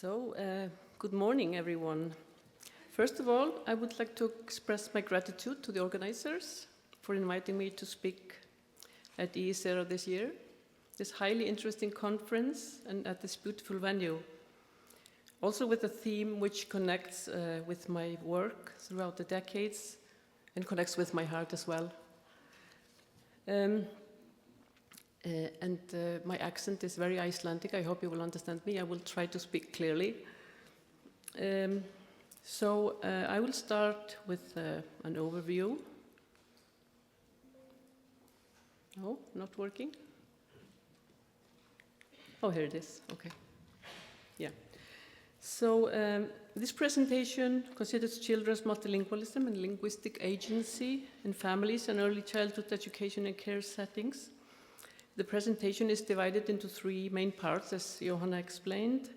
Good morning, everyone. First of all, I would like to express my gratitude to the organizers for inviting me to speak at the ECEC this year, this highly interesting conference and at this beautiful venue. Also with a theme which connects with my work throughout the decades and connects with my heart as well. My accent is very Icelandic. I hope you will understand me. I will try to speak clearly. I will start with an overview. Oh, not working? Oh, here it is. Okay. Yeah. This presentation considers children's multilingualism and linguistic agency in families and early childhood education and care settings. The presentation is divided into three main parts, as Johanna explained.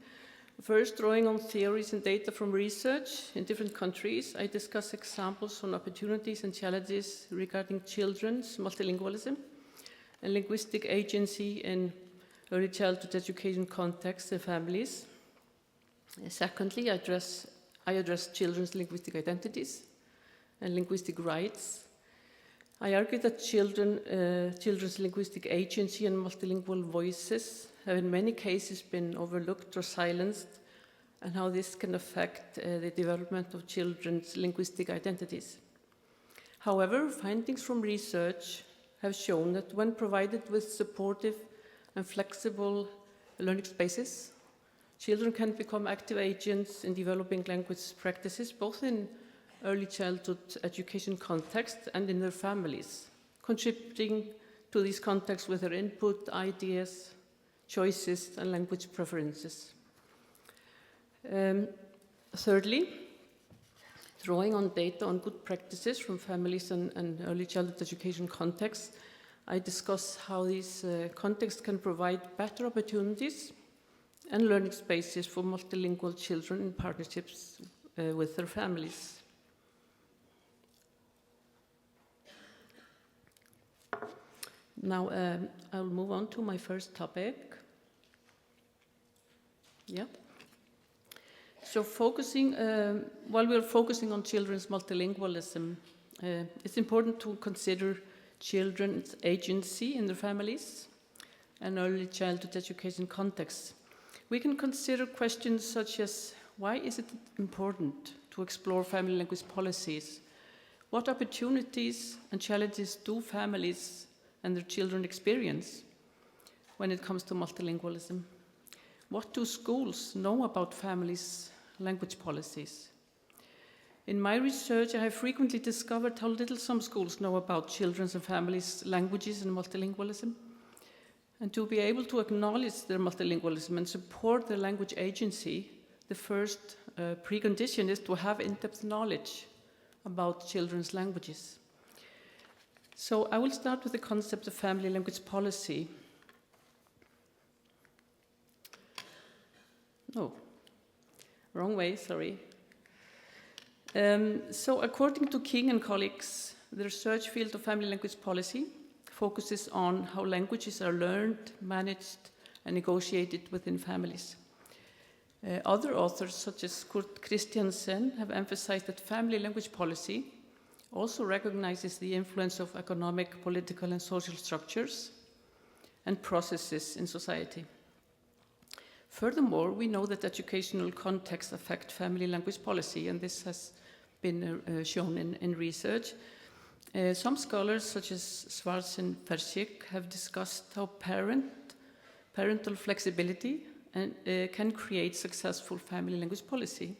First, drawing on theories and data from research in different countries, I discuss examples on opportunities and challenges regarding children's multilingualism and linguistic agency in early childhood education contexts and families. Secondly, I address children's linguistic identities and linguistic rights. I argue that children's linguistic agency and multilingual voices have in many cases been overlooked or silenced, and how this can affect the development of children's linguistic identities. However, findings from research have shown that when provided with supportive and flexible learning spaces, children can become active agents in developing language practices, both in early childhood education context and in their families, contributing to these contexts with their input, ideas, choices, and language preferences. Thirdly, drawing on data on good practices from families and early childhood education contexts, I discuss how these contexts can provide better opportunities and learning spaces for multilingual children in partnerships with their families. Now, I'll move on to my first topic. Yeah. So while we're focusing on children's multilingualism, it's important to consider children's agency in their families and early childhood education contexts. We can consider questions such as, why is it important to explore family language policies? What opportunities and challenges do families and their children experience when it comes to multilingualism? What do schools know about families' language policies? In my research, I have frequently discovered how little some schools know about children's and families' languages and multilingualism. And to be able to acknowledge their multilingualism and support their language agency, the first precondition is to have in-depth knowledge about children's languages. So I will start with the concept of family language policy. Oh, wrong way, sorry. So according to King and colleagues, the research field of family language policy focuses on how languages are learned, managed, and negotiated within families. Other authors, such as Kurt Christiansen, have emphasized that family language policy also recognizes the influence of economic, political, and social structures and processes in society. Furthermore, we know that educational contexts affect family language policy, and this has been shown in research. Some scholars, such as Schwarz and Versick, have discussed how parental flexibility can create successful family language policy.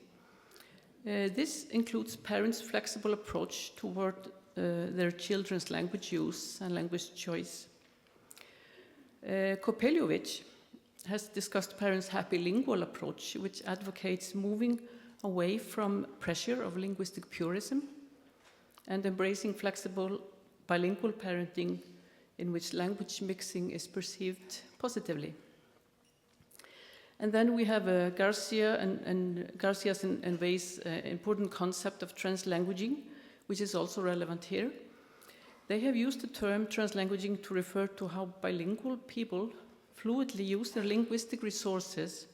This includes parents' flexible approach toward their children's language use and language choice. Kopeljovic has discussed parents' happy lingual approach, which advocates moving away from pressure of linguistic purism and embracing flexible bilingual parenting in which language mixing is perceived positively. And then we have Garcia's and Wei's important concept of translanguaging, which is also relevant here. They have used the term translanguaging to refer to how bilingual people fluidly use their linguistic resources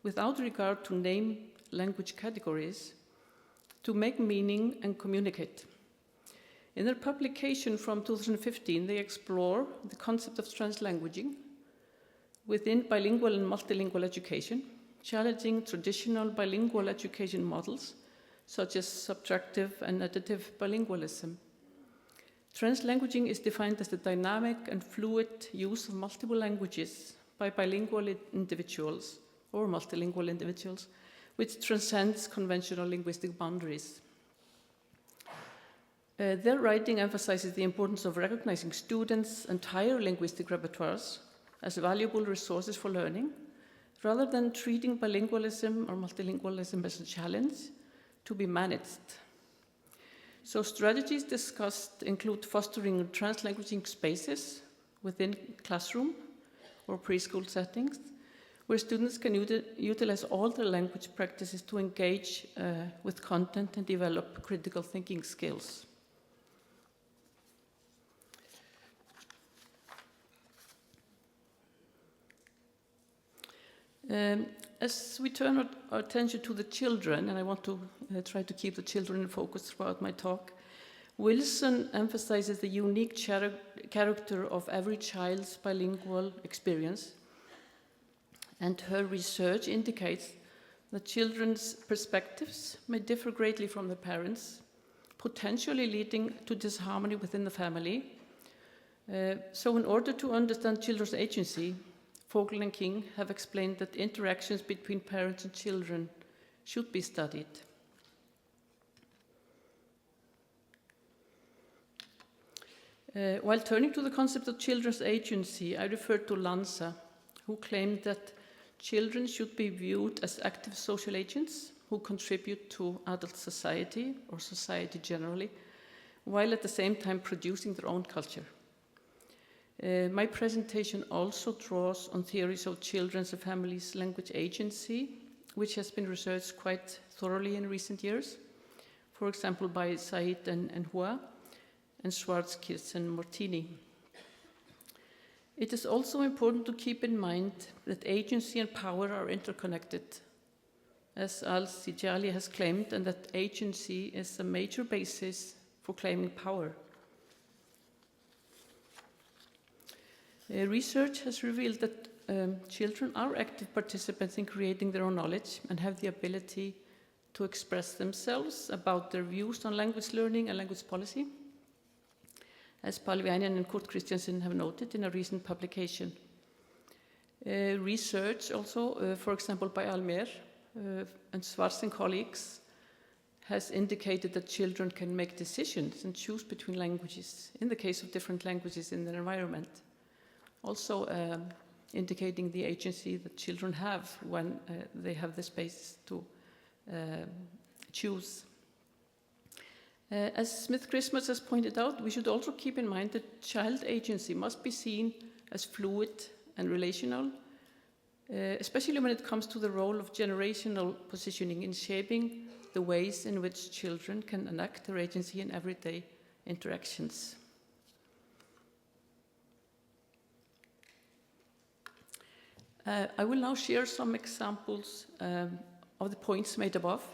without regard to name language categories, to make meaning and communicate. In their publication from 2015, they explore the concept of translanguaging within bilingual and multilingual education, challenging traditional bilingual education models such as subtractive and additive bilingualism. Translanguaging is defined as the dynamic and fluid use of multiple languages by bilingual individuals or multilingual individuals, which transcends conventional linguistic boundaries. Their writing emphasizes the importance of recognizing students' entire linguistic repertoires as valuable resources for learning, rather than treating bilingualism or multilingualism as a challenge to be managed. So strategies discussed include fostering translanguaging spaces within classroom or preschool settings, where students can utilize all their language practices to engage with content and develop critical thinking skills. As we turn our attention to the children, and I want to try to keep the children in focus throughout my talk, Wilson emphasizes the unique character of every child's bilingual experience, and her research indicates that children's perspectives may differ greatly from their parents, potentially leading to disharmony within the family. So in order to understand children's agency, Fogel and King have explained that interactions between parents and children should be studied. While turning to the concept of children's agency, I referred to Lanza, who claimed that children should be viewed as active social agents who contribute to adult society or society generally, while at the same time producing their own culture. My presentation also draws on theories of children's and families' language agency, which has been researched quite thoroughly in recent years, for example by Said and Hua, and Schwartz, Kirsten, and Martini. It is also important to keep in mind that agency and power are interconnected, as Al-Sijali has claimed, and that agency is a major basis for claiming power. Research has revealed that children are active participants in creating their own knowledge and have the ability to express themselves about their views on language learning and language policy, as Palvianian and Kurt Christiansen have noted in a recent publication. Research also, for example, by Almer and Schwartz and colleagues, has indicated that children can make decisions and choose between languages in the case of different languages in their environment. Also indicating the agency that children have when they have the space to choose. As Smith Christmas has pointed out, we should also keep in mind that child agency must be seen as fluid and relational, especially when it comes to the role of generational positioning in shaping the ways in which children can enact their agency in everyday interactions. I will now share some examples of the points made above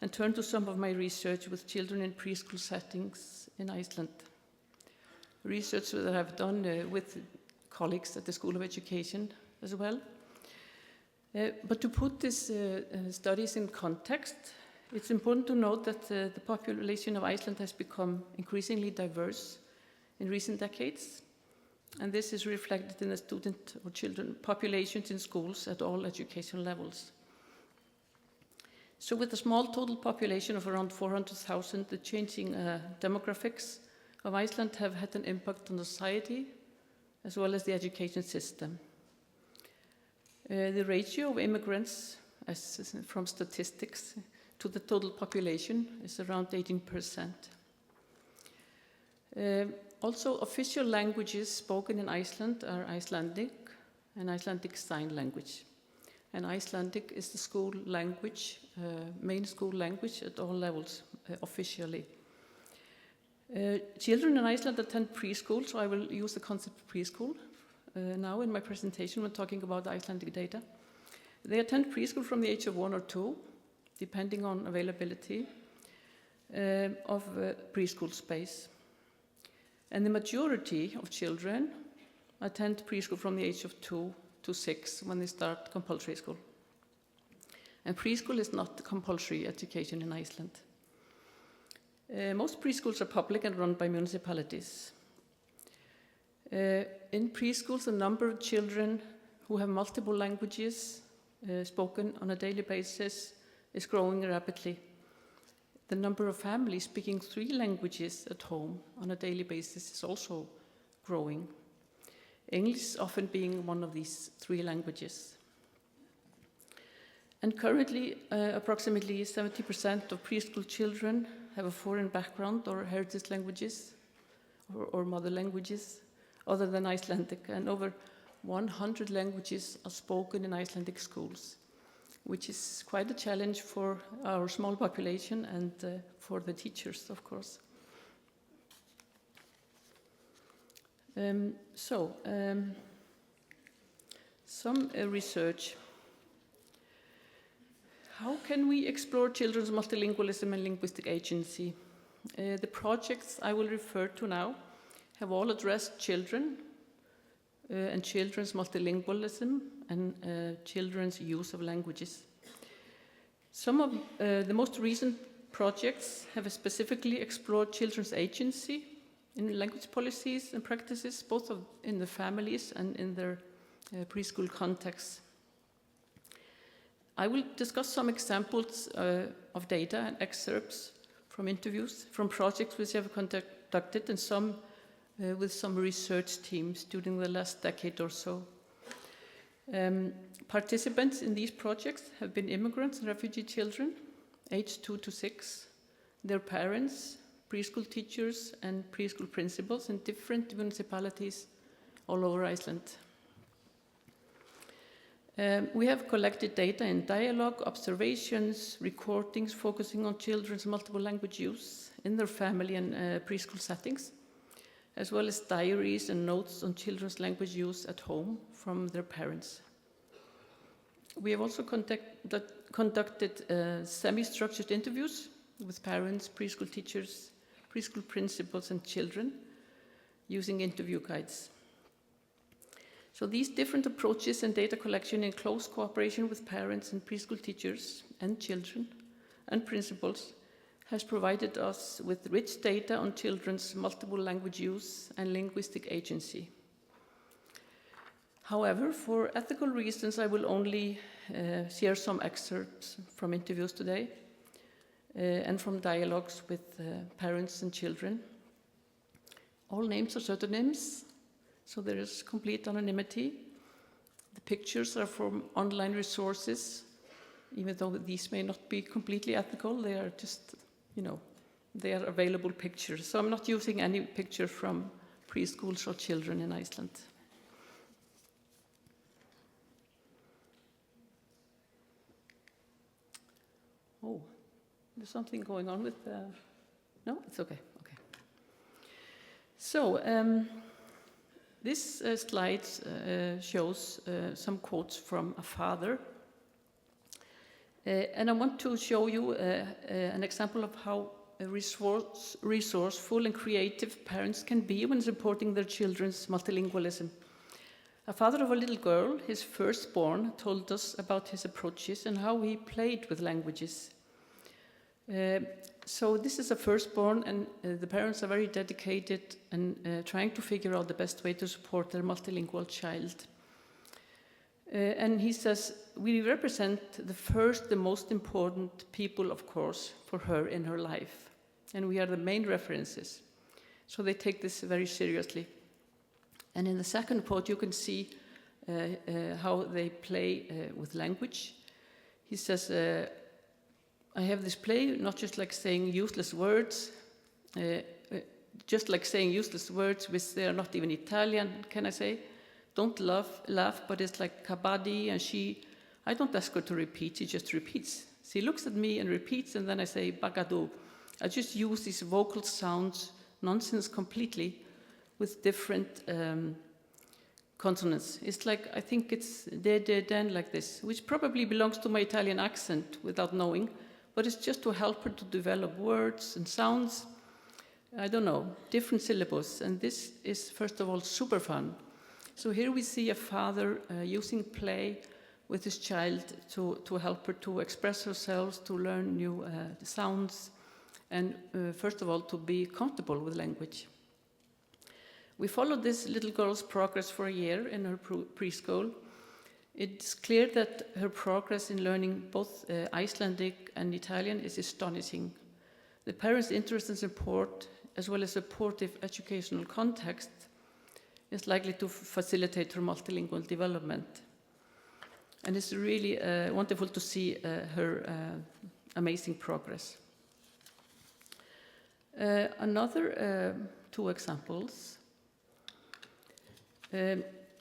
and turn to some of my research with children in preschool settings in Iceland. Research that I've done with colleagues at the School of Education as well. But to put these studies in context, it's important to note that the population of Iceland has become increasingly diverse in recent decades. And this is reflected in the student or children populations in schools at all educational levels. So with a small total population of around 400,000, the changing demographics of Iceland have had an impact on society as well as the education system. The ratio of immigrants, as from statistics, to the total population is around 18%. Also, official languages spoken in Iceland are Icelandic and Icelandic Sign Language. And Icelandic is the school language, main school language at all levels, officially. Children in Iceland attend preschool, so I will use the concept of preschool now in my presentation when talking about Icelandic data. They attend preschool from the age of 1 or 2, depending on availability of preschool space. And the majority of children attend preschool from the age of 2 to 6 when they start compulsory school. And preschool is not compulsory education in Iceland. Most preschools are public and run by municipalities. In preschools, the number of children who have multiple languages spoken on a daily basis is growing rapidly. The number of families speaking 3 languages at home on a daily basis is also growing. English often being one of these 3 languages. And currently, approximately 70% of preschool children have a foreign background or heritage languages or mother languages other than Icelandic, and over 100 languages are spoken in Icelandic schools, which is quite a challenge for our small population and for the teachers, of course. Some research. How can we explore children's multilingualism and linguistic agency? The projects I will refer to now have all addressed children and children's multilingualism and children's use of languages. Some of the most recent projects have specifically explored children's agency in language policies and practices, both in the families and in their preschool contexts. I will discuss some examples of data and excerpts from interviews, from projects which I have conducted, and some with some research teams during the last decade or so. Participants in these projects have been immigrants and refugee children, aged 2 to 6, their parents, preschool teachers, and preschool principals in different municipalities all over Iceland. We have collected data in dialogue, observations, recordings focusing on children's multiple language use in their family and preschool settings, as well as diaries and notes on children's language use at home from their parents. We have also conducted semi-structured interviews with parents, preschool teachers, preschool principals, and children using interview guides. So these different approaches and data collection in close cooperation with parents and preschool teachers and children and principals has provided us with rich data on children's multiple language use and linguistic agency. However, for ethical reasons, I will only share some excerpts from interviews today and from dialogues with parents and children. All names are pseudonyms, so there is complete anonymity. The pictures are from online resources, even though these may not be completely ethical, they are just, they are available pictures. So I'm not using any picture from preschools or children in Iceland. Oh, there's something going on with the... No, it's okay. Okay. So, this slide shows some quotes from a father. And I want to show you an example of how resourceful and creative parents can be when supporting their children's multilingualism. A father of a little girl, his firstborn, told us about his approaches and how he played with languages. So this is a firstborn, and the parents are very dedicated and trying to figure out the best way to support their multilingual child. And he says, we represent the most important people, of course, for her in her life. And we are the main references. So they take this very seriously. And in the second quote, you can see how they play with language. He says, I have this play, not just like saying useless words, just like saying useless words which they are not even Italian, can I say? Don't laugh, but it's like kabaddi, and I don't ask her to repeat, she just repeats. She looks at me and repeats, and then I say bagadu. I just use these vocal sounds, nonsense completely, with different consonants. It's like, I think it's de, den, like this, which probably belongs to my Italian accent without knowing, but it's just to help her to develop words and sounds. I don't know, different syllables. And this is, first of all, super fun. So here we see a father using play with his child to help her to express herself, to learn new sounds, and first of all, to be comfortable with language. We followed this little girl's progress for a year in her preschool. It's clear that her progress in learning both Icelandic and Italian is astonishing. The parents' interest and support, as well as supportive educational context, is likely to facilitate her multilingual development. And it's really wonderful to see her amazing progress. Another two examples.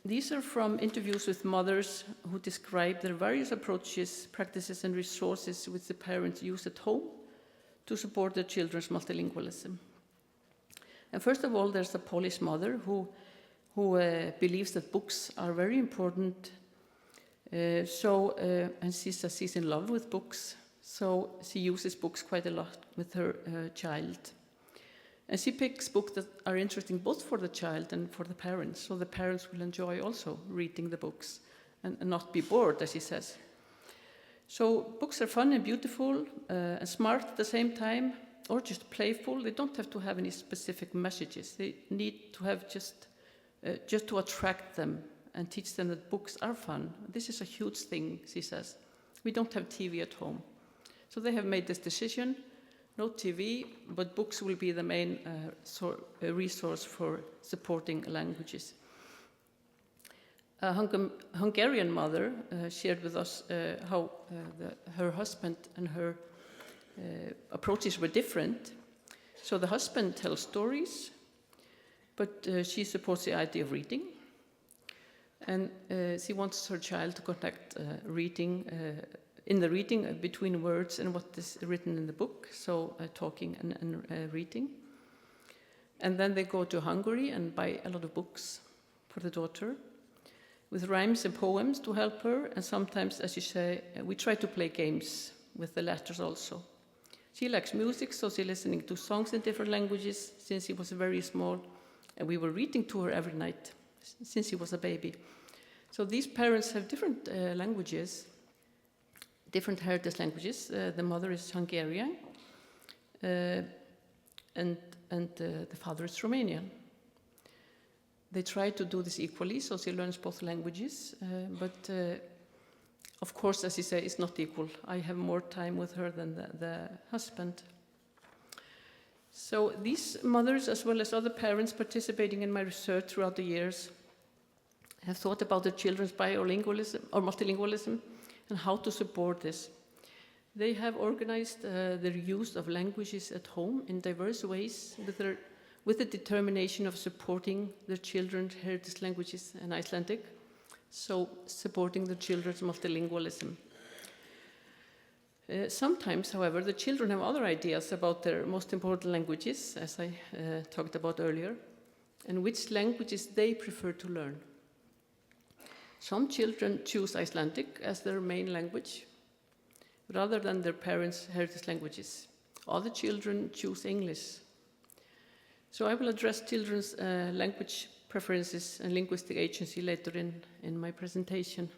These are from interviews with mothers who describe their various approaches, practices, and resources which the parents use at home to support their children's multilingualism. And first of all, there's a Polish mother who believes that books are very important. And she says she's in love with books, so she uses books quite a lot with her child. And she picks books that are interesting both for the child and for the parents, so the parents will enjoy also reading the books and not be bored, as she says. So books are fun and beautiful and smart at the same time, or just playful. They don't have to have any specific messages. They need to have just to attract them and teach them that books are fun. This is a huge thing, she says. We don't have TV at home. So they have made this decision. No TV, but books will be the main resource for supporting languages. A Hungarian mother shared with us how her husband and her approaches were different. So the husband tells stories, but she supports the idea of reading. And she wants her child to connect reading in the reading between words and what is written in the book, so talking and reading. And then they go to Hungary and buy a lot of books for the daughter with rhymes and poems to help her, and sometimes, as you say, we try to play games with the letters also. She likes music, so she's listening to songs in different languages since she was very small, and we were reading to her every night since she was a baby. So these parents have different languages, different heritage languages. The mother is Hungarian, and the father is Romanian. They try to do this equally, so she learns both languages, but of course, as you say, it's not equal. I have more time with her than the husband. So these mothers, as well as other parents participating in my research throughout the years, have thought about their children's bilingualism or multilingualism and how to support this. They have organized their use of languages at home in diverse ways with the determination of supporting their children's heritage languages and Icelandic, so supporting the children's multilingualism. Sometimes, however, the children have other ideas about their most important languages, as I talked about earlier, and which languages they prefer to learn. Some children choose Icelandic as their main language, rather than their parents' heritage languages. Other children choose English. So I will address children's language preferences and linguistic agency later in my presentation.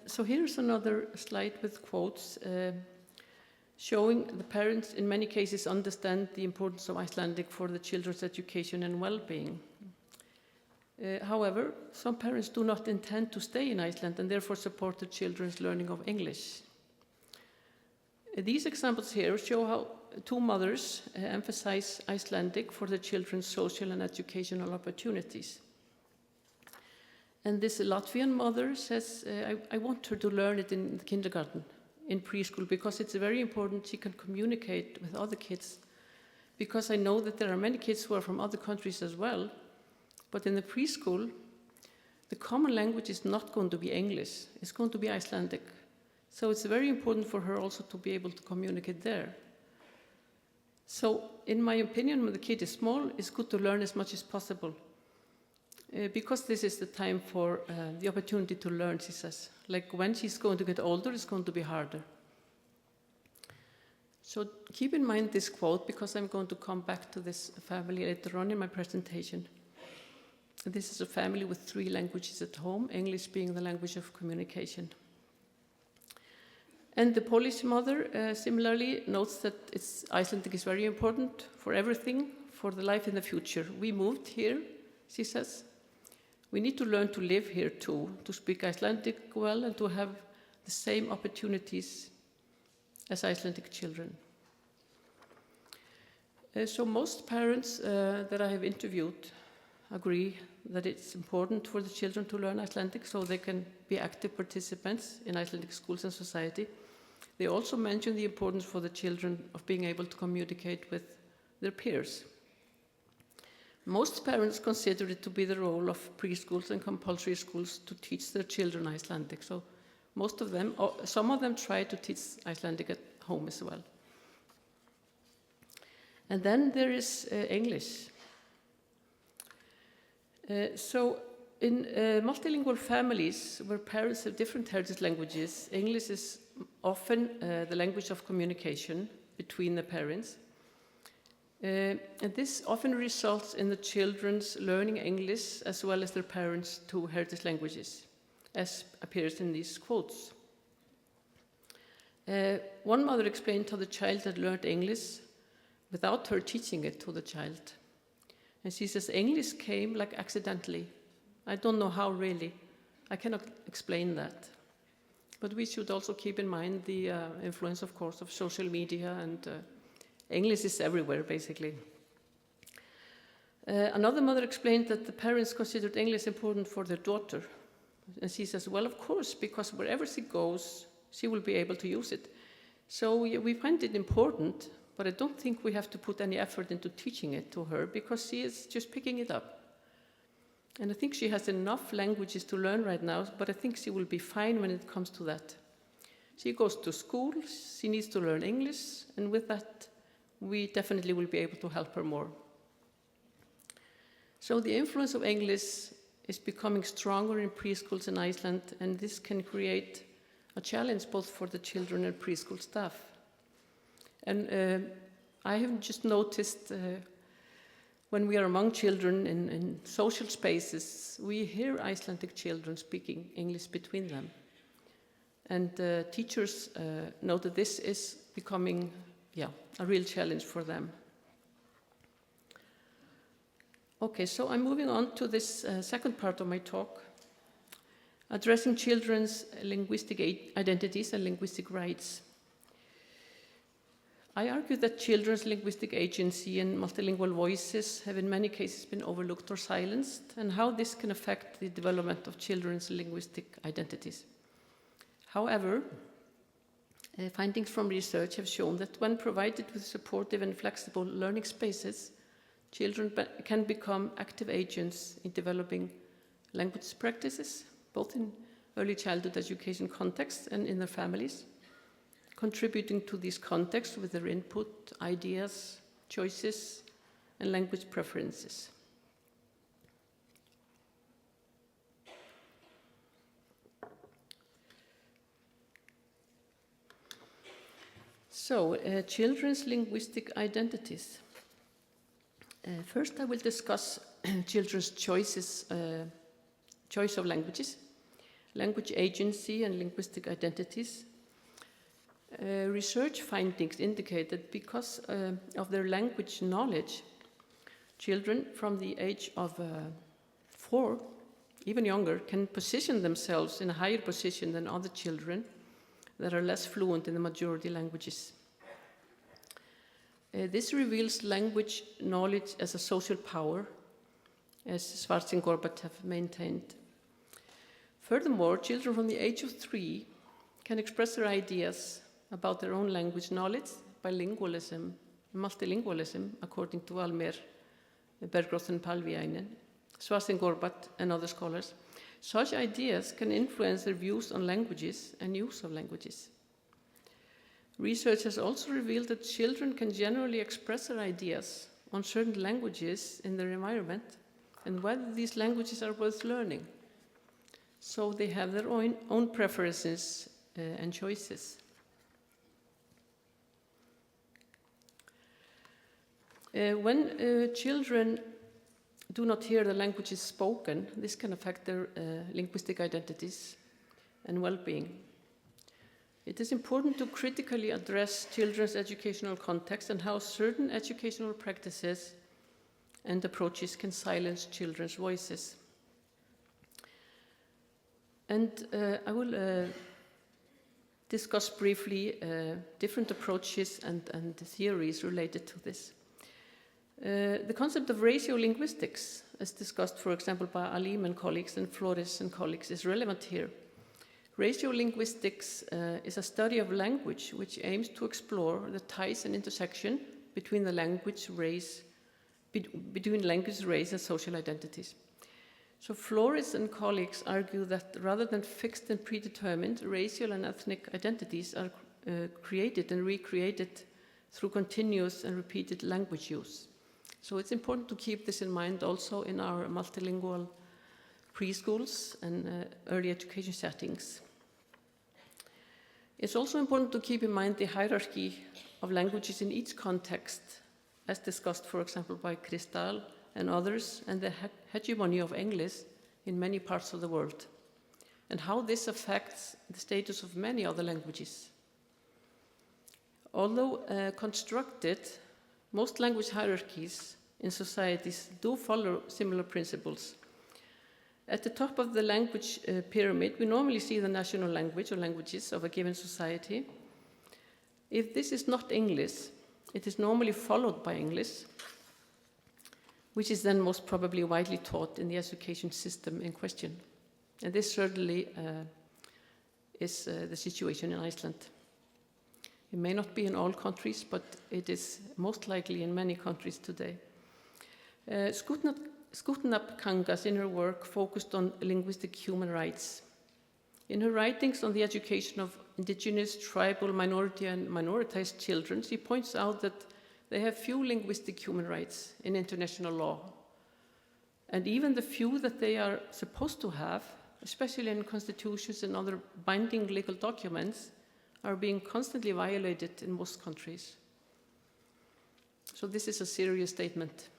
So here's another slide with quotes showing the parents in many cases understand the importance of Icelandic for the children's education and well-being. However, some parents do not intend to stay in Iceland and therefore support their children's learning of English. These examples here show how two mothers emphasize Icelandic for their children's social and educational opportunities. And this Latvian mother says, I want her to learn it in the kindergarten, in preschool, because it's very important she can communicate with other kids. Because I know that there are many kids who are from other countries as well, but in the preschool, the common language is not going to be English, it's going to be Icelandic. So it's very important for her also to be able to communicate there. So, in my opinion, when the kid is small, it's good to learn as much as possible. Because this is the time for the opportunity to learn, she says. Like when she's going to get older, it's going to be harder. So keep in mind this quote, because I'm going to come back to this family later on in my presentation. This is a family with 3 languages at home, English being the language of communication. And the Polish mother similarly notes that Icelandic is very important for everything, for the life in the future. We moved here, she says. We need to learn to live here too, to speak Icelandic well and to have the same opportunities as Icelandic children. So most parents that I have interviewed agree that it's important for the children to learn Icelandic so they can be active participants in Icelandic schools and society. They also mention the importance for the children of being able to communicate with their peers. Most parents consider it to be the role of preschools and compulsory schools to teach their children Icelandic. So most of them, or some of them try to teach Icelandic at home as well. And then there is English. So in multilingual families where parents have different heritage languages, English is often the language of communication between the parents. And this often results in the children's learning English as well as their parents' 2 heritage languages, as appears in these quotes. One mother explained how the child had learned English without her teaching it to the child. And she says, English came like accidentally. I don't know how really. I cannot explain that. But we should also keep in mind the influence, of course, of social media, and English is everywhere, basically. Another mother explained that the parents considered English important for their daughter. And she says, well, of course, because wherever she goes, she will be able to use it. So we find it important, but I don't think we have to put any effort into teaching it to her because she is just picking it up. And I think she has enough languages to learn right now, but I think she will be fine when it comes to that. She goes to school, she needs to learn English, and with that, we definitely will be able to help her more. So the influence of English is becoming stronger in preschools in Iceland, and this can create a challenge both for the children and preschool staff. And I have just noticed when we are among children in social spaces, we hear Icelandic children speaking English between them. And teachers know that this is becoming a real challenge for them. Okay, so I'm moving on to this second part of my talk, addressing children's linguistic identities and linguistic rights. I argue that children's linguistic agency and multilingual voices have in many cases been overlooked or silenced, and how this can affect the development of children's linguistic identities. However, findings from research have shown that when provided with supportive and flexible learning spaces, children can become active agents in developing language practices, both in early childhood education contexts and in their families, contributing to these contexts with their input, ideas, choices, and language preferences. So, children's linguistic identities. First, I will discuss children's choice of languages, language agency, and linguistic identities. Research findings indicate that because of their language knowledge, children from the age of 4, even younger, can position themselves in a higher position than other children that are less fluent in the majority languages. This reveals language knowledge as a social power, as Schwarz and Gorbat have maintained. Furthermore, children from the age of 3 can express their ideas about their own language knowledge, bilingualism, multilingualism, according to Almer, Bergroth and Palviainen, Schwarz and Gorbat, and other scholars. Such ideas can influence their views on languages and use of languages. Research has also revealed that children can generally express their ideas on certain languages in their environment, and whether these languages are worth learning. So they have their own preferences and choices. When children do not hear the languages spoken, this can affect their linguistic identities and well-being. It is important to critically address children's educational context and how certain educational practices and approaches can silence children's voices. And I will discuss briefly different approaches and theories related to this. The concept of ratiolinguistics, as discussed, for example, by Alim and colleagues and Flores and colleagues, is relevant here. Ratiolinguistics is a study of language which aims to explore the ties and intersection between language, race, and social identities. So Flores and colleagues argue that rather than fixed and predetermined, racial and ethnic identities are created and recreated through continuous and repeated language use. So it's important to keep this in mind also in our multilingual preschools and early education settings. It's also important to keep in mind the hierarchy of languages in each context, as discussed, for example, by Kristal and others, and the hegemony of English in many parts of the world, and how this affects the status of many other languages. Although constructed, most language hierarchies in societies do follow similar principles. At the top of the language pyramid, we normally see the national language or languages of a given society. If this is not English, it is normally followed by English, which is then most probably widely taught in the education system in question. And this certainly is the situation in Iceland. It may not be in all countries, but it is most likely in many countries today. Skutnap Kangas, in her work, focused on linguistic human rights. In her writings on the education of indigenous, tribal, minority, and minoritized children, she points out that they have few linguistic human rights in international law. And even the few that they are supposed to have, especially in constitutions and other binding legal documents, are being constantly violated in most countries. So this is a serious statement.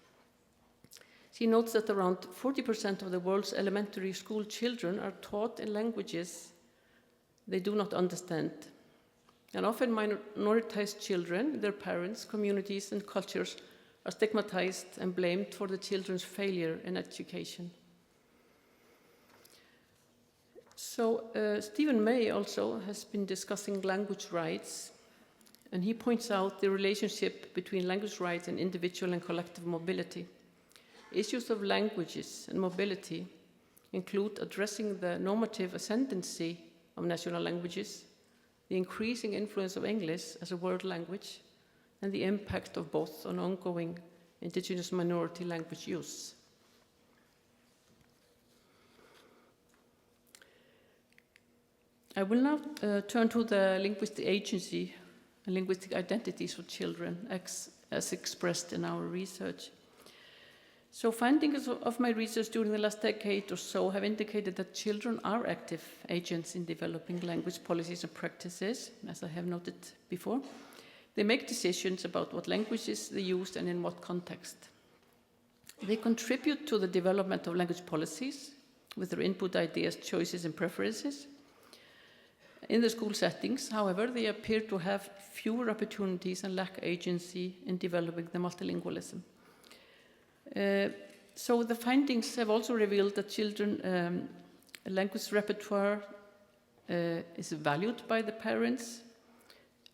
She notes that around 40% of the world's elementary school children are taught in languages they do not understand. And often minoritized children, their parents, communities, and cultures are stigmatized and blamed for the children's failure in education. So Stephen May also has been discussing language rights, and he points out the relationship between language rights and individual and collective mobility. Issues of languages and mobility include addressing the normative ascendancy of national languages, the increasing influence of English as a world language, and the impact of both on ongoing indigenous minority language use. I will now turn to the linguistic agency and linguistic identities for children as expressed in our research. So findings of my research during the last decade or so have indicated that children are active agents in developing language policies and practices, as I have noted before. They make decisions about what languages they use and in what context. They contribute to the development of language policies with their input, ideas, choices, and preferences. In the school settings, however, they appear to have fewer opportunities and lack agency in developing the multilingualism. So the findings have also revealed that children language repertoire is valued by the parents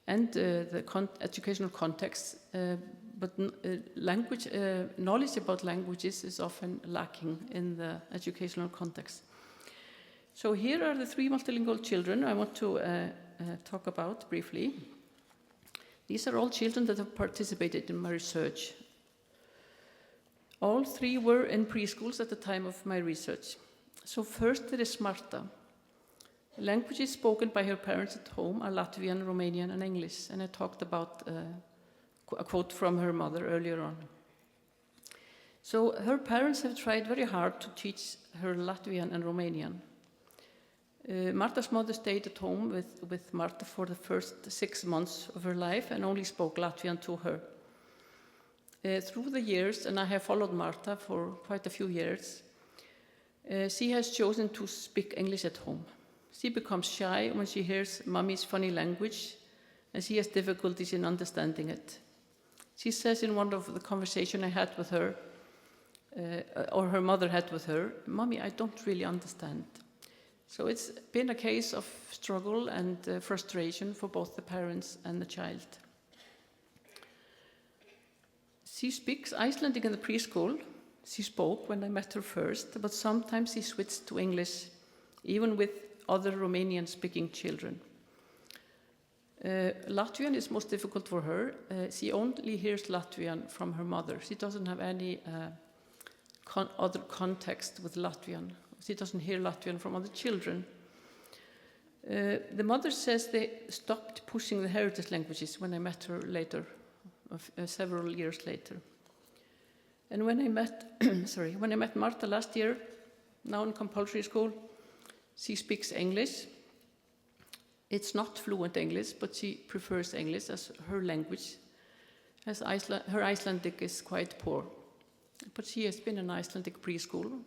and the educational context, but language knowledge about languages is often lacking in the educational context. So here are the three multilingual children I want to talk about briefly. These are all children that have participated in my research. All three were in preschools at the time of my research. So first there is Marta. Languages spoken by her parents at home are Latvian, Romanian, and English, and I talked about a quote from her mother earlier on. So her parents have tried very hard to teach her Latvian and Romanian. Marta's mother stayed at home with Marta for the first 6 months of her life and only spoke Latvian to her. Through the years, and I have followed Marta for quite a few years, she has chosen to speak English at home. She becomes shy when she hears mommy's funny language, and she has difficulties in understanding it. She says in one of the conversations I had with her, or her mother had with her, "Mommy, I don't really understand." So it's been a case of struggle and frustration for both the parents and the child. She speaks Icelandic in the preschool. She spoke when I met her first, but sometimes she switched to English, even with other Romanian-speaking children. Latvian is most difficult for her. She only hears Latvian from her mother. She doesn't have any other context with Latvian. She doesn't hear Latvian from other children. The mother says they stopped pushing the heritage languages when I met her later, several years later. And when I met Marta last year, now in compulsory school, she speaks English. It's not fluent English, but she prefers English as her language. Her Icelandic is quite poor, but she has been in Icelandic preschool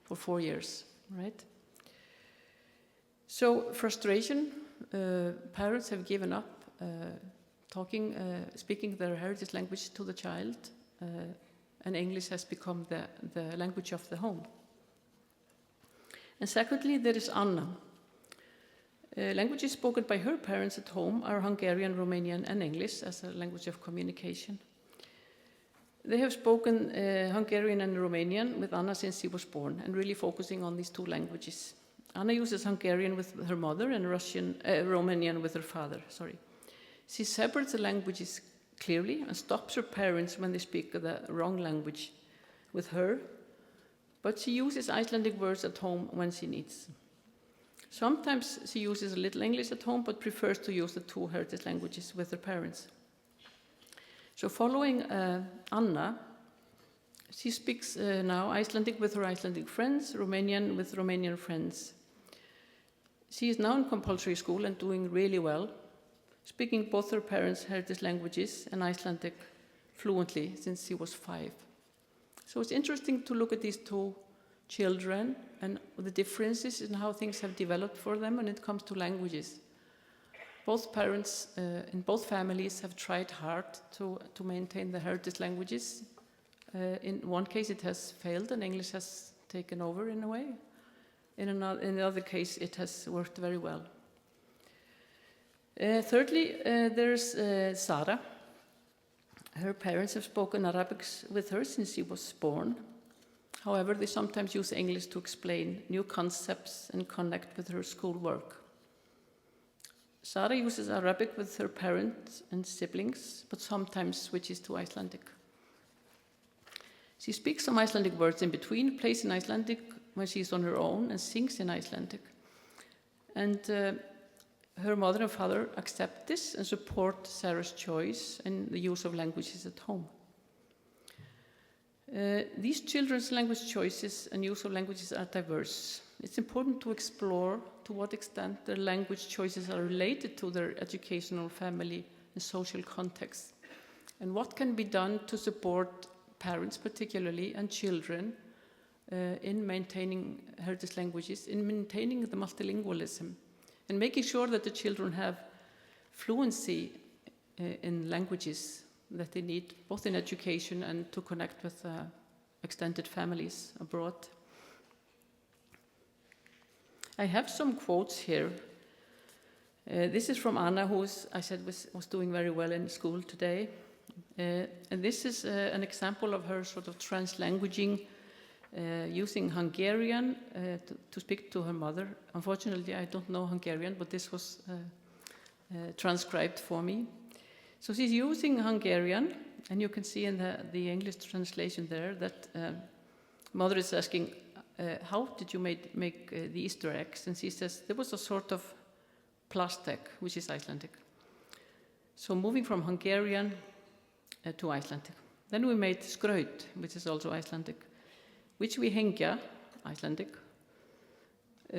for 4 years, right? So frustration, parents have given up speaking their heritage language to the child, and English has become the language of the home. And secondly, there is Anna. Languages spoken by her parents at home are Hungarian, Romanian, and English as a language of communication. They have spoken Hungarian and Romanian with Anna since she was born, and really focusing on these two languages. Anna uses Hungarian with her mother and Romanian with her father. She separates the languages clearly and stops her parents when they speak the wrong language with her, but she uses Icelandic words at home when she needs. Sometimes she uses a little English at home, but prefers to use the two heritage languages with her parents. So following Anna, she speaks now Icelandic with her Icelandic friends, Romanian with Romanian friends. She is now in compulsory school and doing really well, speaking both her parents' heritage languages and Icelandic fluently since she was 5. So it's interesting to look at these two children and the differences in how things have developed for them when it comes to languages. Both parents in both families have tried hard to maintain the heritage languages. In one case it has failed and English has taken over in a way. In the other case it has worked very well. Thirdly, there's Sara. Her parents have spoken Arabic with her since she was born. However, they sometimes use English to explain new concepts and connect with her schoolwork. Sara uses Arabic with her parents and siblings, but sometimes switches to Icelandic. She speaks some Icelandic words in between, plays in Icelandic when she's on her own, and sings in Icelandic. And her mother and father accept this and support Sarah's choice in the use of languages at home. These children's language choices and use of languages are diverse. It's important to explore to what extent their language choices are related to their educational, family, and social context, and what can be done to support parents particularly and children in maintaining heritage languages, in maintaining the multilingualism, and making sure that the children have fluency in languages that they need, both in education and to connect with extended families abroad. I have some quotes here. This is from Anna, who was doing very well in school today. And this is an example of her sort of translanguaging, using Hungarian to speak to her mother. Unfortunately, I don't know Hungarian, but this was transcribed for me. So she's using Hungarian, and you can see in the English translation there that mother is asking, how did you make the Easter eggs? And she says, there was a sort of plastic, which is Icelandic. So moving from Hungarian to Icelandic. Then we made skraut, which is also Icelandic, which we hengja, Icelandic,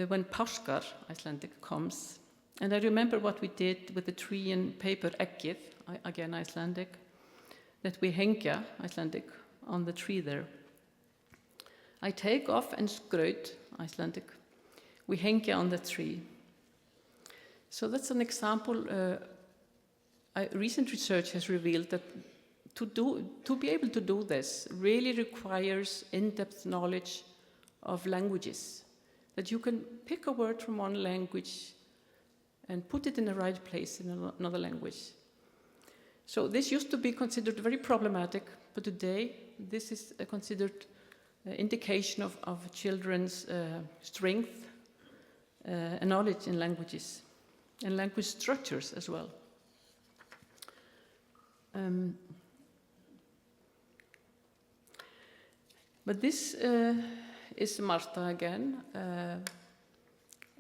when Páskar, Icelandic, comes. And I remember what we did with the tree and paper eggið, again Icelandic, that we hengja, Icelandic, on the tree there. I take off and skraut, Icelandic. We hengja on the tree. So that's an example. Recent research has revealed that to be able to do this really requires in-depth knowledge of languages. That you can pick a word from one language and put it in the right place in another language. So this used to be considered very problematic, but today this is considered indication of children's strength and knowledge in languages and language structures as well. But this is Marta again,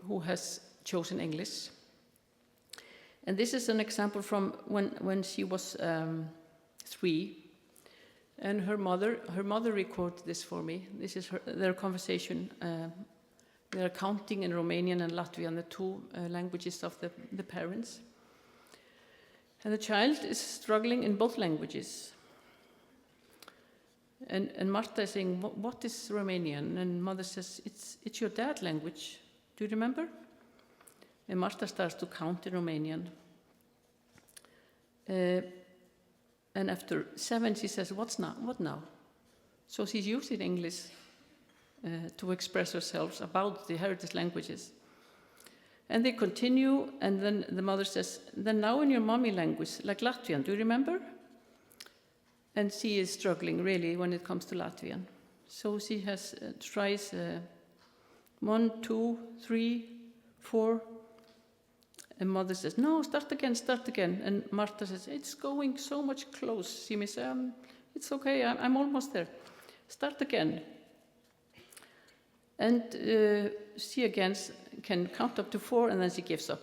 who has chosen English. And this is an example from when she was 3, and her mother recorded this for me. This is their conversation. They are counting in Romanian and Latvian, the two languages of the parents. And the child is struggling in both languages. And Marta is saying, what is Romanian? And mother says, it's your dad's language. Do you remember? And Marta starts to count in Romanian. And after 7, she says, what now? So she's using English to express herself about the heritage languages. And they continue, and then the mother says, then now in your mommy language, like Latvian, do you remember? And she is struggling really when it comes to Latvian. So she tries 1, 2, 3, 4. And mother says, no, start again. And Marta says, it's going so much close. She may say, it's okay, I'm almost there. Start again. And she again can count up to 4, and then she gives up.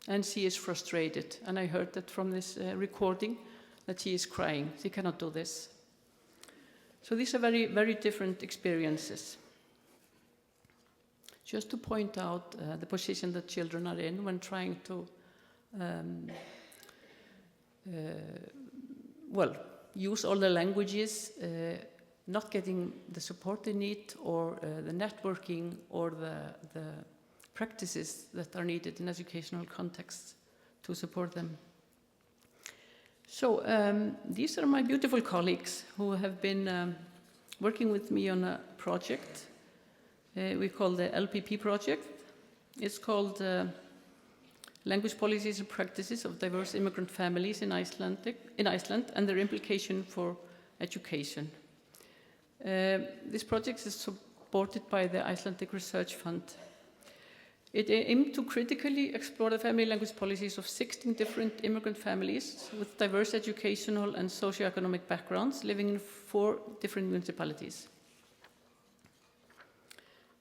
And she is frustrated. And I heard that from this recording, that she is crying. She cannot do this. So these are very, very different experiences. Just to point out the position that children are in when trying to, use all the languages, not getting the support they need, or the networking, or the practices that are needed in educational contexts to support them. So these are my beautiful colleagues who have been working with me on a project we call the LPP project. It's called Language Policies and Practices of Diverse Immigrant Families in Iceland and their implication for education. This project is supported by the Icelandic Research Fund. It aimed to critically explore the family language policies of 16 different immigrant families with diverse educational and socioeconomic backgrounds living in 4 different municipalities.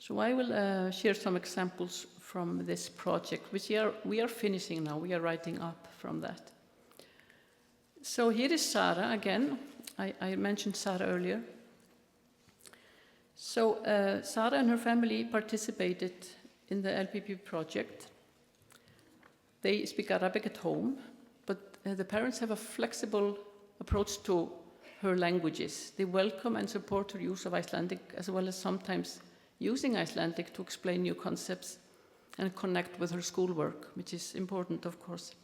So I will share some examples from this project, which we are finishing now. We are writing up from that. So here is Sara again. I mentioned Sara earlier. So Sara and her family participated in the LPP project. They speak Arabic at home, but the parents have a flexible approach to her languages. They welcome and support her use of Icelandic, as well as sometimes using Icelandic to explain new concepts and connect with her schoolwork, which is important, of course.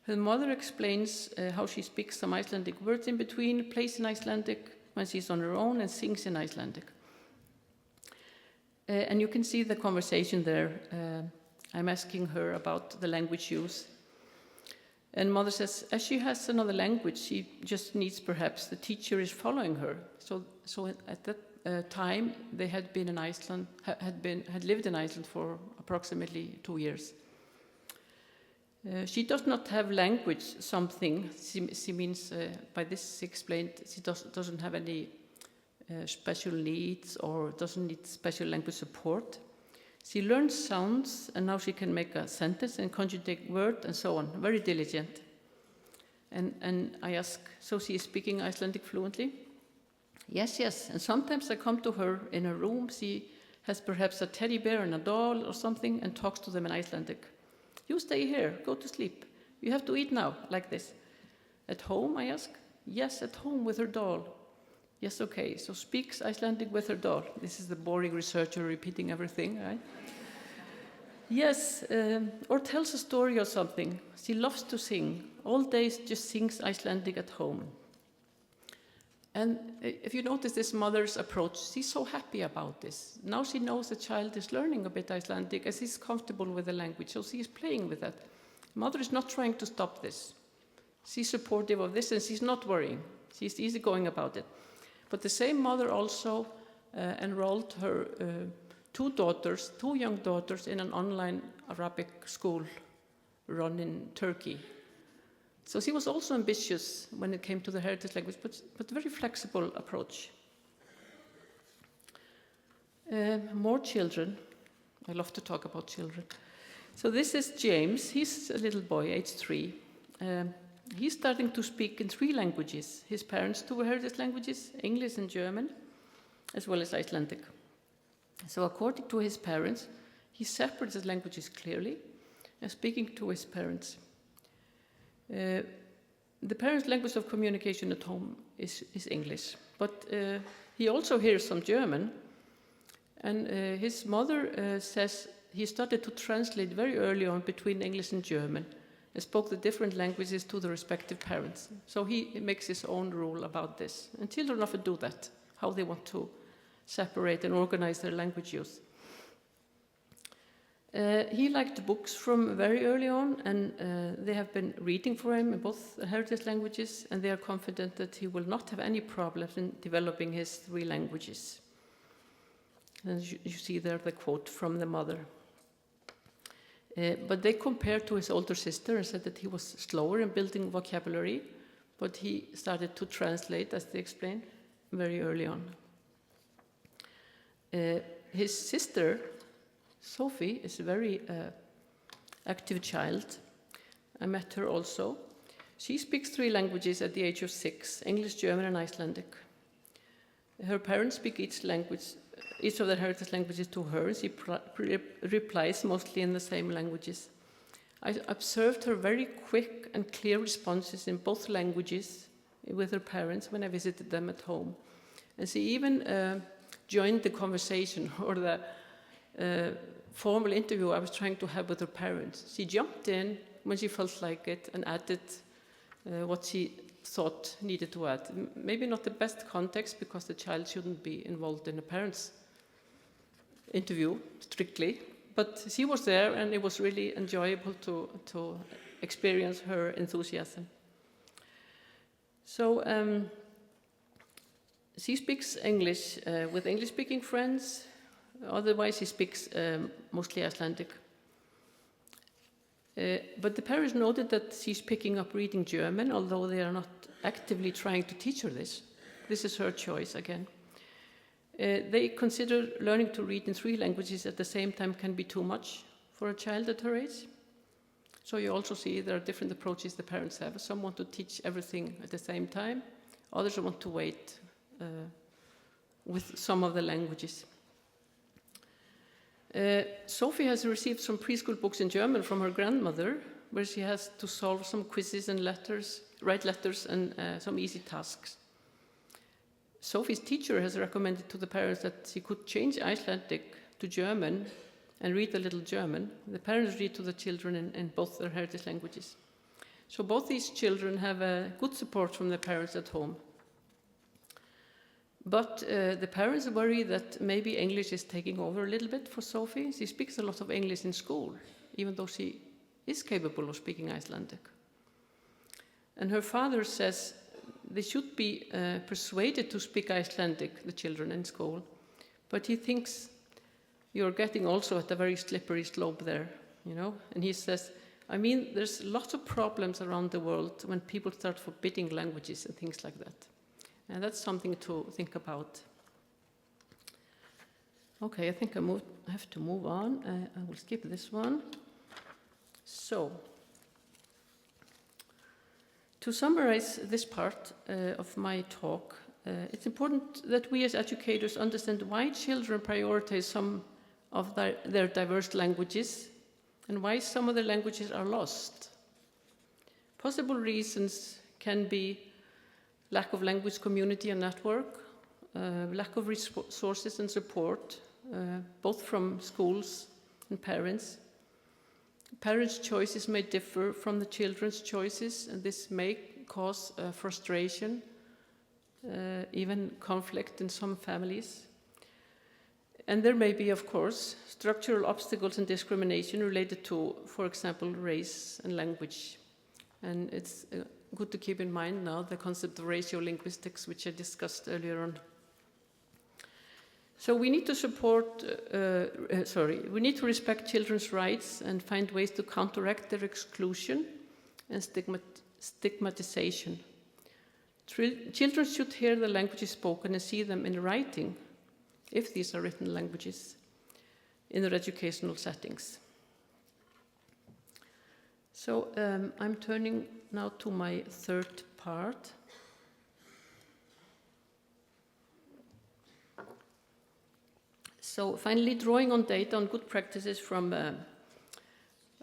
Her mother explains how she speaks some Icelandic words in between, plays in Icelandic when she's on her own, and sings in Icelandic. And you can see the conversation there. I'm asking her about the language use. And mother says, as she has another language, she just needs perhaps the teacher is following her. So at that time, they had been in Iceland, had lived in Iceland for approximately 2 years. She does not have language something. She means, by this she explained, she doesn't have any special needs or doesn't need special language support. She learns sounds, and now she can make a sentence and conjugate word and so on, very diligent. And I ask, so she is speaking Icelandic fluently? Yes, yes, and sometimes I come to her in her room, she has perhaps a teddy bear and a doll or something and talks to them in Icelandic. You stay here, go to sleep. You have to eat now, like this. At home, I ask? Yes, at home with her doll. Yes, okay, so speaks Icelandic with her doll. This is the boring researcher repeating everything, right? Yes, or tells a story or something. She loves to sing. All days just sings Icelandic at home. And if you notice this mother's approach, she's so happy about this. Now she knows the child is learning a bit Icelandic and she's comfortable with the language, so she's playing with that. Mother is not trying to stop this. She's supportive of this and she's not worrying. She's easygoing about it. But the same mother also enrolled her two young daughters, in an online Arabic school run in Turkey. So she was also ambitious when it came to the heritage language, but very flexible approach. More children. I love to talk about children. So this is James. He's a little boy, age 3. He's starting to speak in 3 languages. His parents' 2 heritage languages, English and German, as well as Icelandic. So according to his parents, he separates his languages clearly and speaking to his parents. The parents' language of communication at home is English, but he also hears some German, and his mother says he started to translate very early on between English and German and spoke the different languages to the respective parents. So he makes his own rule about this, and children often do that, how they want to separate and organize their language use. He liked books from very early on, and they have been reading for him in both heritage languages, and they are confident that he will not have any problems in developing his 3 languages. And you see there the quote from the mother. But they compared to his older sister and said that he was slower in building vocabulary, but he started to translate, as they explained, very early on. His sister, Sophie, is a very active child. I met her also. She speaks 3 languages at the age of 6, English, German, and Icelandic. Her parents speak each of their heritage languages to her. She replies mostly in the same languages. I observed her very quick and clear responses in both languages with her parents when I visited them at home. And she even joined the conversation or the formal interview I was trying to have with her parents. She jumped in when she felt like it and added what she thought needed to add. Maybe not the best context, because the child shouldn't be involved in a parent's interview strictly, but she was there and it was really enjoyable to experience her enthusiasm. So she speaks English with English-speaking friends. Otherwise, she speaks mostly Icelandic. But the parents noted that she's picking up reading German, although they are not actively trying to teach her this. This is her choice again. They consider learning to read in 3 languages at the same time can be too much for a child at her age. So you also see there are different approaches the parents have. Some want to teach everything at the same time. Others want to wait with some of the languages. Sophie has received some preschool books in German from her grandmother, where she has to solve some quizzes and write letters and some easy tasks. Sophie's teacher has recommended to the parents that she could change Icelandic to German and read a little German. The parents read to the children in both their heritage languages. So both these children have good support from their parents at home. But the parents worry that maybe English is taking over a little bit for Sophie. She speaks a lot of English in school, even though she is capable of speaking Icelandic. And her father says they should be persuaded to speak Icelandic, the children in school. But he thinks you're getting also at a very slippery slope there, you know. And he says, I mean, there's lots of problems around the world when people start forbidding languages and things like that. And that's something to think about Okay, I think I have to move on. I will skip this one. So, to summarize this part of my talk, it's important that we as educators understand why children prioritize some of their diverse languages and why some of the languages are lost. Possible reasons can be lack of language community and network, lack of resources and support, both from schools and parents. Parents' choices may differ from the children's choices, and this may cause frustration, even conflict in some families. And there may be, of course, structural obstacles and discrimination related to, for example, race and language. And it's good to keep in mind now the concept of racial linguistics, which I discussed earlier on. So we need to we need to respect children's rights and find ways to counteract their exclusion and stigmatization. Children should hear the languages spoken and see them in writing, if these are written languages, in their educational settings. So I'm turning now to my third part. So finally, drawing on data on good practices from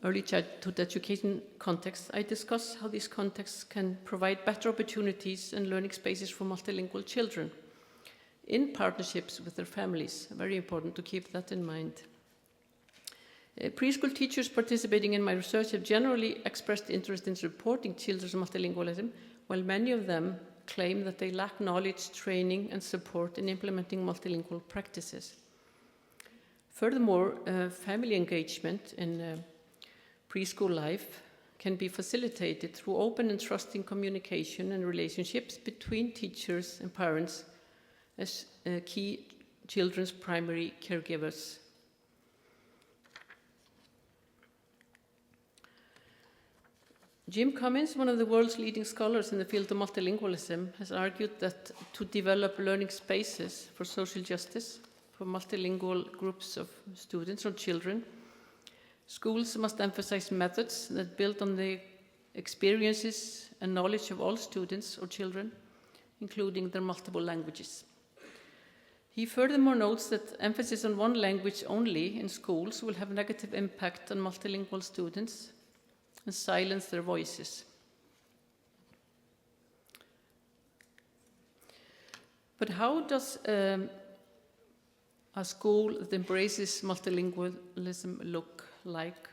early childhood education contexts, I discuss how these contexts can provide better opportunities and learning spaces for multilingual children in partnerships with their families. Very important to keep that in mind. Preschool teachers participating in my research have generally expressed interest in supporting children's multilingualism, while many of them claim that they lack knowledge, training, and support in implementing multilingual practices. Furthermore, family engagement in preschool life can be facilitated through open and trusting communication and relationships between teachers and parents as key children's primary caregivers. Jim Cummins, one of the world's leading scholars in the field of multilingualism, has argued that to develop learning spaces for social justice for multilingual groups of students or children, schools must emphasize methods that build on the experiences and knowledge of all students or children, including their multiple languages. He furthermore notes that emphasis on one language only in schools will have a negative impact on multilingual students and silence their voices. But how does a school that embraces multilingualism look like?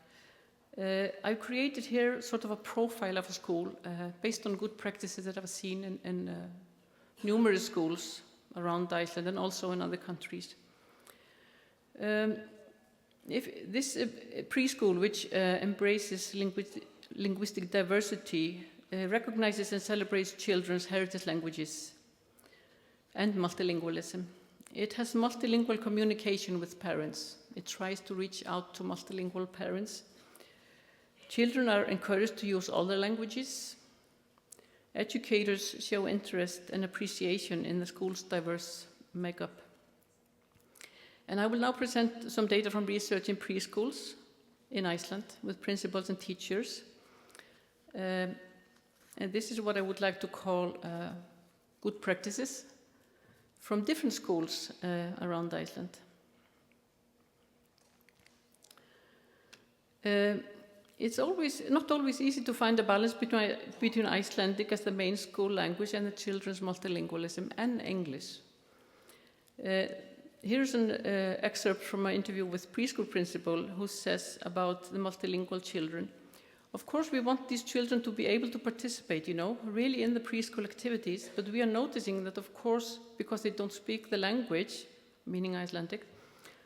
I've created here sort of a profile of a school based on good practices that I've seen in numerous schools around Iceland and also in other countries. If this preschool, which embraces linguistic diversity, recognizes and celebrates children's heritage languages and multilingualism. It has multilingual communication with parents. It tries to reach out to multilingual parents. Children are encouraged to use all their languages. Educators show interest and appreciation in the school's diverse makeup. And I will now present some data from research in preschools in Iceland with principals and teachers. And this is what I would like to call good practices from different schools around Iceland. It's not always easy to find a balance between Icelandic as the main school language and the children's multilingualism and English. Here's an excerpt from my interview with preschool principal who says about the multilingual children. Of course, we want these children to be able to participate, really in the preschool activities, but we are noticing that, of course, because they don't speak the language, meaning Icelandic,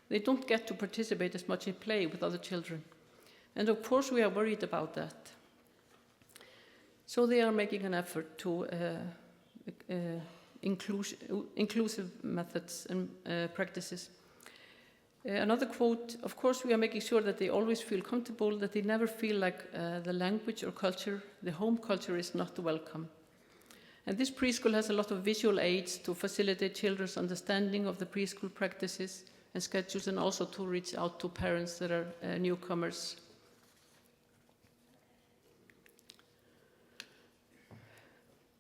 they don't get to participate as much in play with other children. And of course, we are worried about that. So they are making an effort to inclusive methods and practices. Another quote, of course, we are making sure that they always feel comfortable, that they never feel like the language or culture, the home culture is not welcome. And this preschool has a lot of visual aids to facilitate children's understanding of the preschool practices and schedules, and also to reach out to parents that are newcomers.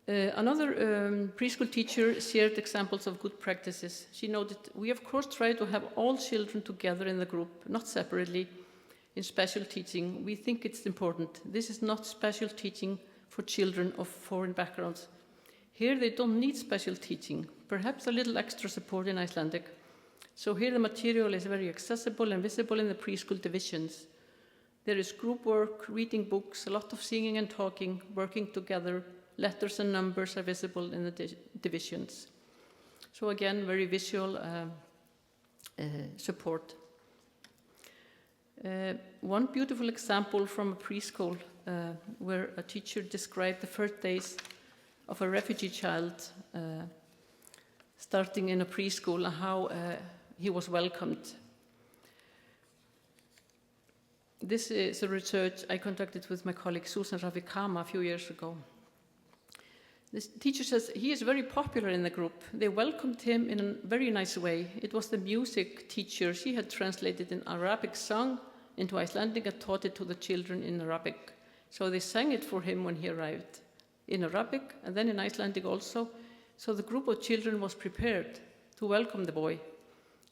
Another preschool teacher shared examples of good practices. She noted, we of course try to have all children together in the group, not separately, in special teaching. We think it's important. This is not special teaching for children of foreign backgrounds. Here they don't need special teaching, perhaps a little extra support in Icelandic. So here the material is very accessible and visible in the preschool divisions. There is group work, reading books, a lot of singing and talking, working together. Letters and numbers are visible in the divisions. So again, very visual support. One beautiful example from a preschool where a teacher described the first days of a refugee child starting in a preschool and how he was welcomed. This is a research I conducted with my colleague Susan Ravikama a few years ago. This teacher says he is very popular in the group. They welcomed him in a very nice way. It was the music teacher. She had translated an Arabic song into Icelandic and taught it to the children in Arabic. So they sang it for him when he arrived in Arabic and then in Icelandic also. So the group of children was prepared to welcome the boy.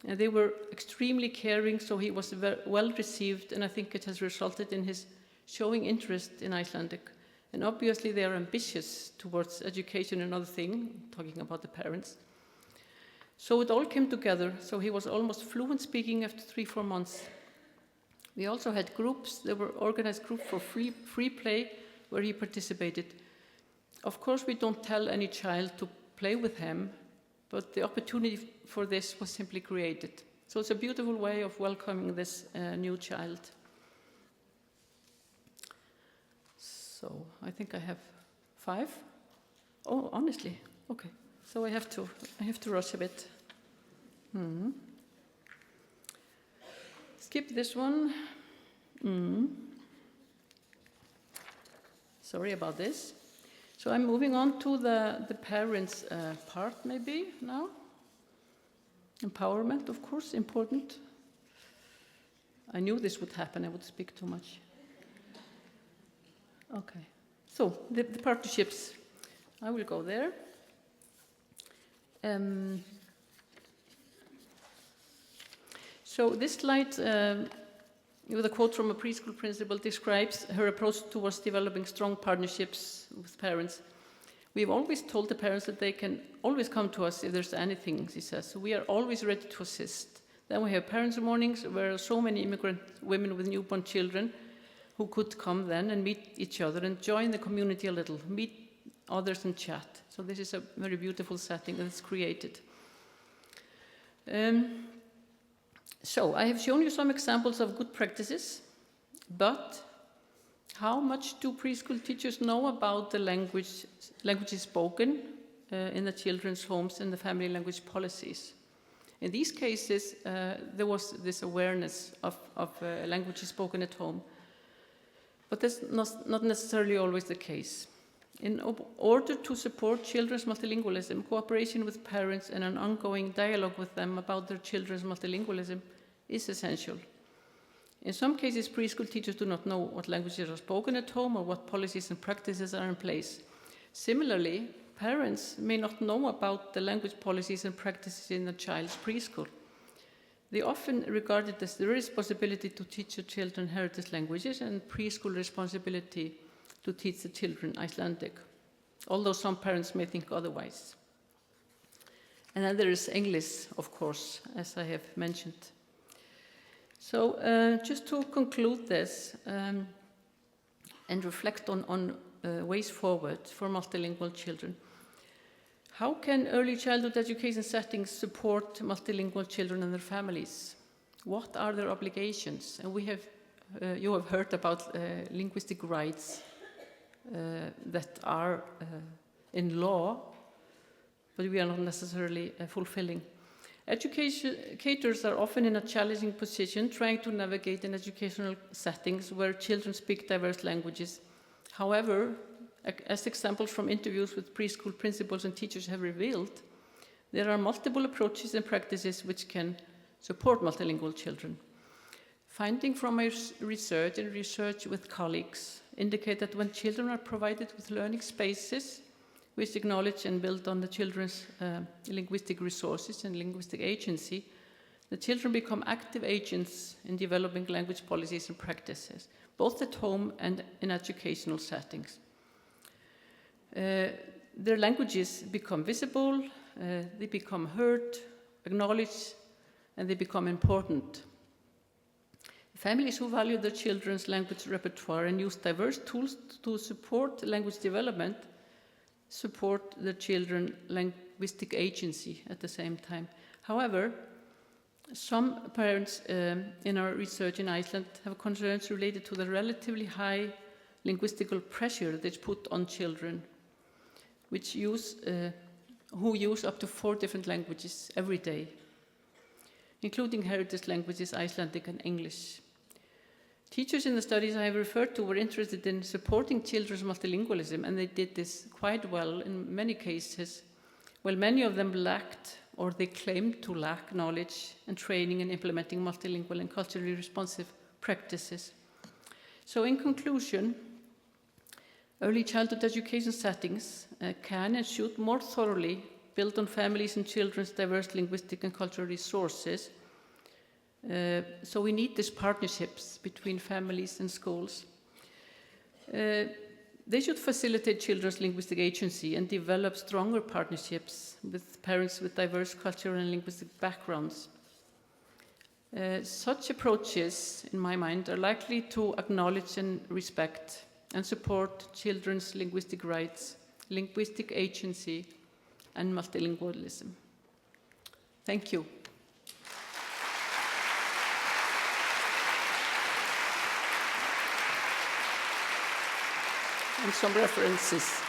And they were extremely caring, so he was well received, and I think it has resulted in his showing interest in Icelandic. And obviously they are ambitious towards education, another thing, talking about the parents. So it all came together. So he was almost fluent speaking after 3-4 months. We also had groups. There were organized groups for free play where he participated. Of course, we don't tell any child to play with him, but the opportunity for this was simply created. So it's a beautiful way of welcoming this new child. So I think I have 5. Oh, honestly, okay. So I have to rush a bit. Skip this one. Sorry about this. So I'm moving on to the parents' part maybe now. Empowerment, of course, important. I knew this would happen. I would speak too much. Okay, so the partnerships, I will go there. So this slide, with a quote from a preschool principal, describes her approach towards developing strong partnerships with parents. We've always told the parents that they can always come to us if there's anything, she says. So we are always ready to assist. Then we have parents' mornings where so many immigrant women with newborn children who could come then and meet each other and join the community a little, meet others and chat. So this is a very beautiful setting that's created. So I have shown you some examples of good practices, but how much do preschool teachers know about the languages spoken in the children's homes and the family language policies? In these cases, there was this awareness of languages spoken at home. But that's not necessarily always the case. In order to support children's multilingualism, cooperation with parents and an ongoing dialogue with them about their children's multilingualism is essential. In some cases, preschool teachers do not know what languages are spoken at home or what policies and practices are in place. Similarly, parents may not know about the language policies and practices in a child's preschool. They often regard it as their responsibility to teach the children heritage languages and preschool responsibility to teach the children Icelandic, although some parents may think otherwise. And then there is English, of course, as I have mentioned. So just to conclude this and reflect on ways forward for multilingual children, how can early childhood education settings support multilingual children and their families? What are their obligations? And you have heard about linguistic rights that are in law, but we are not necessarily fulfilling. Educators are often in a challenging position trying to navigate in educational settings where children speak diverse languages. However, as examples from interviews with preschool principals and teachers have revealed, there are multiple approaches and practices which can support multilingual children. Finding from my research and research with colleagues indicate that when children are provided with learning spaces which acknowledge and build on the children's linguistic resources and linguistic agency, the children become active agents in developing language policies and practices, both at home and in educational settings. Their languages become visible, they become heard, acknowledged, and they become important. Families who value their children's language repertoire and use diverse tools to support language development support their children's linguistic agency at the same time. However, some parents in our research in Iceland have concerns related to the relatively high linguistical pressure that's put on children, who use up to 4 different languages every day, including heritage languages, Icelandic and English. Teachers in the studies I have referred to were interested in supporting children's multilingualism, and they did this quite well in many cases, while many of them lacked, or they claimed to lack, knowledge and training in implementing multilingual and culturally responsive practices. So in conclusion, early childhood education settings can and should more thoroughly build on families and children's diverse linguistic and cultural resources. So we need these partnerships between families and schools. They should facilitate children's linguistic agency and develop stronger partnerships with parents with diverse cultural and linguistic backgrounds. Such approaches, in my mind, are likely to acknowledge and respect and support children's linguistic rights, linguistic agency, and multilingualism. Thank you. And some references.